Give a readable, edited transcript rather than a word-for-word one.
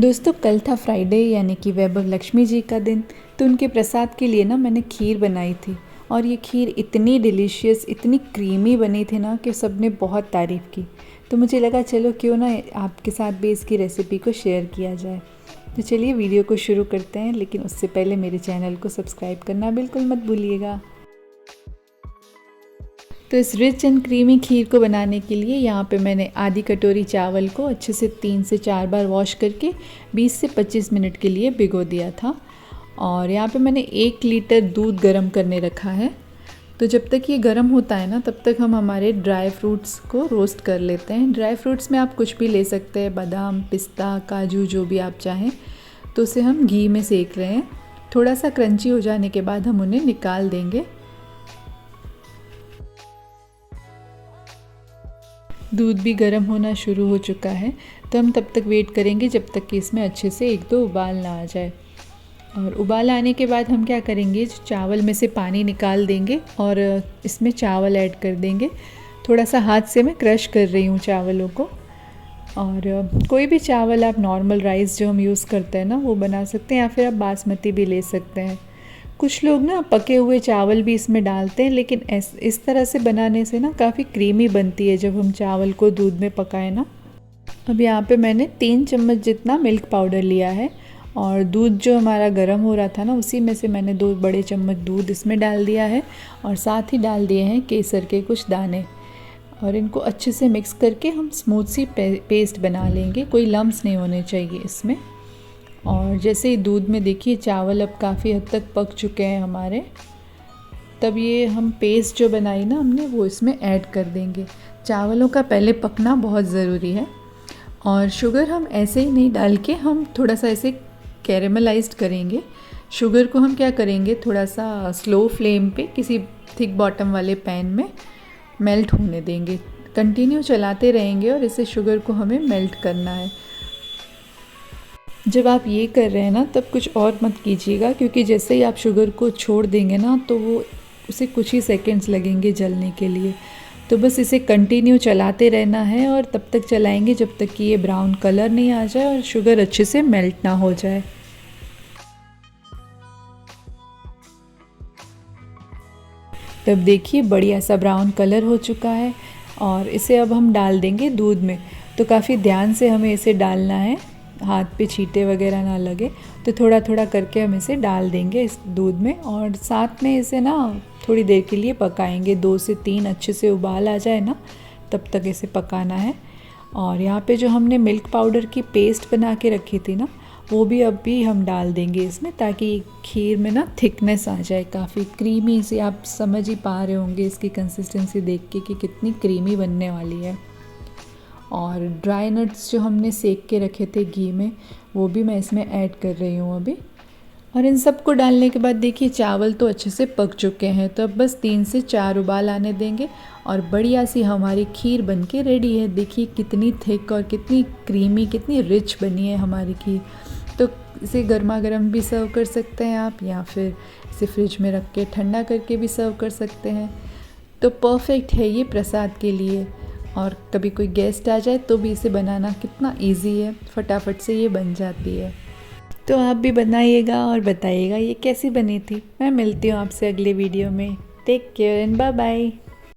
दोस्तों कल था फ्राइडे यानी कि वैभव लक्ष्मी जी का दिन। तो उनके प्रसाद के लिए ना मैंने खीर बनाई थी और ये खीर इतनी डिलीशियस इतनी क्रीमी बनी थी ना कि सबने बहुत तारीफ़ की। तो मुझे लगा चलो क्यों ना आपके साथ भी इसकी रेसिपी को शेयर किया जाए। तो चलिए वीडियो को शुरू करते हैं, लेकिन उससे पहले मेरे चैनल को सब्सक्राइब करना बिल्कुल मत भूलिएगा। तो इस रिच एंड क्रीमी खीर को बनाने के लिए यहाँ पे मैंने आधी कटोरी चावल को अच्छे से 3 से 4 बार वॉश करके 20 से 25 मिनट के लिए भिगो दिया था। और यहाँ पे मैंने 1 लीटर दूध गर्म करने रखा है। तो जब तक ये गर्म होता है ना, तब तक हम हमारे ड्राई फ्रूट्स को रोस्ट कर लेते हैं। ड्राई फ्रूट्स में आप कुछ भी ले सकते हैं, बादाम, पिस्ता, काजू, जो भी आप चाहें। तो उसे हम घी में सेक रहे हैं। थोड़ा सा क्रंची हो जाने के बाद हम उन्हें निकाल देंगे। दूध भी गर्म होना शुरू हो चुका है, तो हम तब तक वेट करेंगे जब तक कि इसमें अच्छे से 1-2 उबाल ना आ जाए। और उबाल आने के बाद हम क्या करेंगे, चावल में से पानी निकाल देंगे और इसमें चावल ऐड कर देंगे। थोड़ा सा हाथ से मैं क्रश कर रही हूँ चावलों को। और कोई भी चावल आप नॉर्मल राइस जो हम यूज़ करते हैं ना, वो बना सकते हैं, या फिर आप बासमती भी ले सकते हैं। कुछ लोग ना पके हुए चावल भी इसमें डालते हैं, लेकिन इस तरह से बनाने से ना काफ़ी क्रीमी बनती है जब हम चावल को दूध में पकाएं ना। अब यहाँ पे मैंने 3 चम्मच जितना मिल्क पाउडर लिया है और दूध जो हमारा गर्म हो रहा था ना, उसी में से मैंने 2 बड़े चम्मच दूध इसमें डाल दिया है और साथ ही डाल दिए हैं केसर के कुछ दाने। और इनको अच्छे से मिक्स करके हम स्मूथ सी पेस्ट बना लेंगे। कोई लम्स नहीं होने चाहिए इसमें। और जैसे ही दूध में देखिए चावल अब काफ़ी हद तक पक चुके हैं हमारे, तब ये हम पेस्ट जो बनाई ना हमने, वो इसमें ऐड कर देंगे। चावलों का पहले पकना बहुत ज़रूरी है। और शुगर हम ऐसे ही नहीं डाल के हम थोड़ा सा ऐसे कैरेमलाइज्ड करेंगे। शुगर को हम क्या करेंगे, थोड़ा सा स्लो फ्लेम पे किसी थिक बॉटम वाले पैन में मेल्ट होने देंगे। कंटिन्यू चलाते रहेंगे और इसे शुगर को हमें मेल्ट करना है। जब आप ये कर रहे हैं ना, तब कुछ और मत कीजिएगा, क्योंकि जैसे ही आप शुगर को छोड़ देंगे ना, तो वो उसे कुछ ही सेकंड्स लगेंगे जलने के लिए। तो बस इसे कंटिन्यू चलाते रहना है और तब तक चलाएंगे जब तक कि ये ब्राउन कलर नहीं आ जाए और शुगर अच्छे से मेल्ट ना हो जाए। तब देखिए बढ़िया सा ब्राउन कलर हो चुका है और इसे अब हम डाल देंगे दूध में। तो काफ़ी ध्यान से हमें इसे डालना है, हाथ पे छींटे वगैरह ना लगे। तो थोड़ा थोड़ा करके हम इसे डाल देंगे इस दूध में और साथ में इसे ना थोड़ी देर के लिए पकाएंगे। 2 से 3 अच्छे से उबाल आ जाए ना, तब तक इसे पकाना है। और यहाँ पे जो हमने मिल्क पाउडर की पेस्ट बना के रखी थी ना, वो भी अब भी हम डाल देंगे इसमें, ताकि खीर में ना थिकनेस आ जाए। काफ़ी क्रीमी सी, आप समझ ही पा रहे होंगे इसकी कंसिस्टेंसी देख के कि कितनी क्रीमी बनने वाली है। और ड्राई नट्स जो हमने सेक के रखे थे घी में, वो भी मैं इसमें ऐड कर रही हूँ अभी। और इन सब को डालने के बाद देखिए चावल तो अच्छे से पक चुके हैं। तो अब बस 3 से 4 उबाल आने देंगे और बढ़िया सी हमारी खीर बनके रेडी है। देखिए कितनी थिक और कितनी क्रीमी, कितनी रिच बनी है हमारी खीर। तो इसे गर्मा गर्म भी सर्व कर सकते हैं आप, या फिर इसे फ्रिज में रख के ठंडा करके भी सर्व कर सकते हैं। तो परफेक्ट है ये प्रसाद के लिए। और कभी कोई गेस्ट आ जाए तो भी इसे बनाना कितना इजी है, फटाफट से ये बन जाती है। तो आप भी बनाइएगा और बताइएगा ये कैसी बनी थी। मैं मिलती हूँ आपसे अगले वीडियो में। Take care and bye bye.